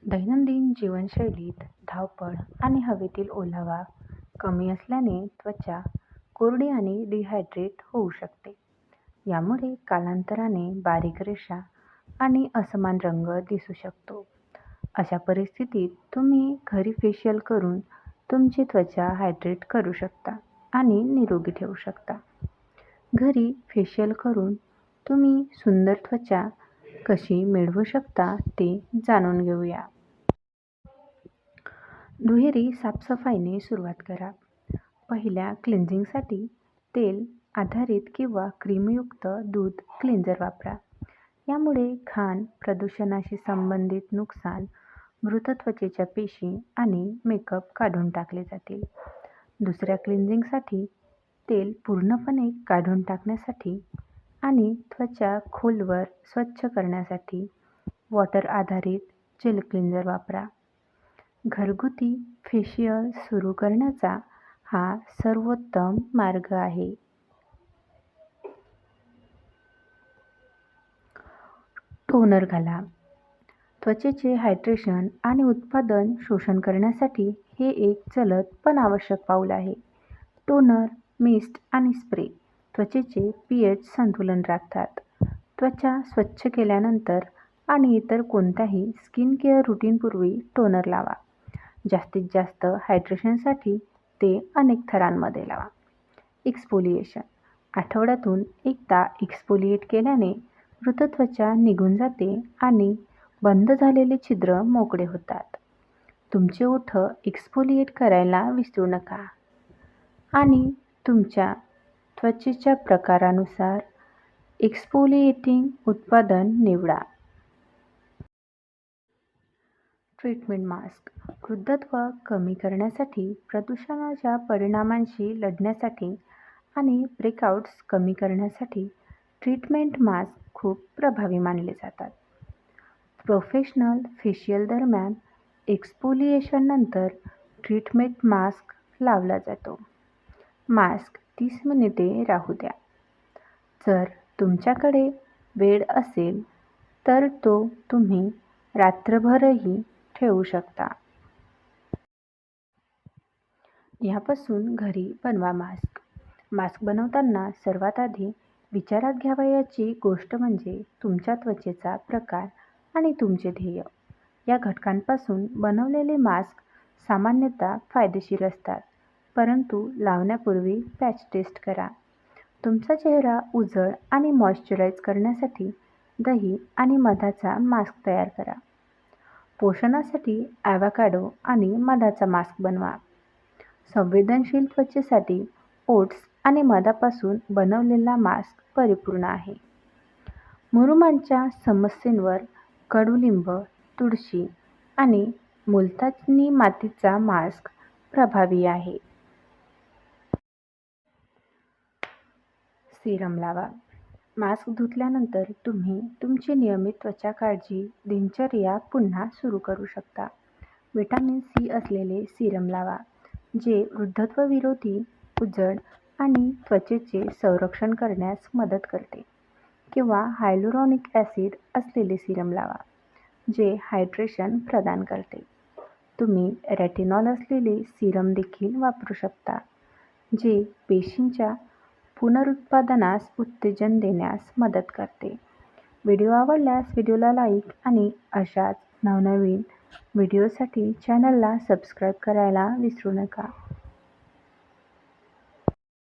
दैनंदिन जीवनशैलीत धावपळ आणि हवेतील ओलावा कमी असल्याने त्वचा कोरडी आणि डिहायड्रेट होऊ शकते. यामुळे कालांतराने बारीक रेषा आणि असमान रंग दिसू शकतो. अशा परिस्थितीत तुम्ही घरी फेशियल करून तुमची त्वचा हायड्रेट करू शकता आणि निरोगी ठेवू शकता. घरी फेशियल करून तुम्ही सुंदर त्वचा कशी मिळवू शकता ते जाणून घेऊया. दुहेरी साफसफाईने सुरुवात करा. पहिल्या क्लिन्झिंगसाठी तेल आधारित किंवा क्रीमयुक्त दूध क्लिन्झर वापरा. यामुळे घाण, प्रदूषणाशी संबंधित नुकसान, मृत त्वचेच्या पेशी आणि मेकअप काढून टाकले जातील. दुसऱ्या क्लिन्झिंगसाठी तेल पूर्णपणे काढून टाकण्यासाठी आणि त्वचा खोलवर स्वच्छ करण्यासाठी वॉटर आधारित जेल क्लिन्झर वापरा. घरगुती फेशियल सुरू करण्याचा हा सर्वोत्तम मार्ग आहे. टोनर घाला. त्वचेचे हायड्रेशन आणि उत्पादन शोषण करण्यासाठी हे एक जलद पण आवश्यक पाऊल आहे. टोनर, मिस्ट आणि स्प्रे त्वचेचे pH संतुलन राखतात. त्वचा स्वच्छ केल्यानंतर आणि इतर कोणत्याही स्किन केअर रुटीनपूर्वी टोनर लावा. जास्तीत जास्त हायड्रेशनसाठी ते अनेक थरांमध्ये लावा. एक्सफोलिएशन. आठवड्यातून एकदा एक्सफोलिएट केल्याने मृत त्वचा निघून जाते आणि बंद झालेले छिद्र मोकळे होतात. तुमचे ओठ एक्सफोलिएट करायला विसरू नका आणि तुमच्या त्वचेच्या प्रकारानुसार एक्सफोलिएटिंग उत्पादन निवडा. Treatment mask. वृद्धत्व कमी करण्यासाठी, प्रदूषणाच्या परिणामांशी लढण्यासाठी आणि ब्रेकआउट्स कमी करण्यासाठी ट्रीटमेंट मास्क खूप प्रभावी मानले जातात. प्रोफेशनल फेशियल दरम्यान एक्सफोलिएशननंतर ट्रीटमेंट मास्क लावला जातो. मास्क 30 मिनिटे राहू द्या. जर तुमच्याकडे वेळ असेल तर तो तुम्ही रात्रभरही ठेवू शकता. यापासून घरी बनवा मास्क. मास्क बनवताना सर्वात आधी विचारात घ्यावयाची गोष्ट म्हणजे तुमच्या त्वचेचा प्रकार आणि तुमचे ध्येय. या घटकांपासून बनवलेले मास्क सामान्यतः फायदेशीर असतात, परंतु लावण्यापूर्वी पॅच टेस्ट करा. तुमचा चेहरा उजळ आणि मॉइश्चराइज करण्यासाठी दही आणि मधाचा मास्क तयार करा. पोषणासाठी ॲव्होकाडो आणि मधाचा मास्क बनवा. संवेदनशील त्वचेसाठी ओट्स आणि मधापासून बनवलेला मास्क परिपूर्ण आहे. मुरुमांच्या समस्येवर कडुलिंब, तुळशी आणि मुलतानी मातीचा मास्क प्रभावी आहे. सिरम लावा. मास्क धुतल्यानंतर तुम्ही तुमची नियमित त्वचा काळजी दिनचर्या पुन्हा सुरू करू शकता. व्हिटॅमिन सी असलेले सिरम लावा, जे वृद्धत्वविरोधी, उजळ आणि त्वचेचे संरक्षण करण्यास मदत करते. किंवा हायलुरॉनिक ॲसिड असलेले सिरम लावा, जे हायड्रेशन प्रदान करते. तुम्ही रेटिनॉल असलेले सिरम देखील वापरू शकता, जे पेशींच्या पुनरुत्पादनास उत्तेजन देण्यास मदत करते. व्हिडिओ आवडल्यास व्हिडिओला लाईक आणि अशाच नवनवीन व्हिडिओसाठी चॅनलला सबस्क्राईब करायला विसरू नका.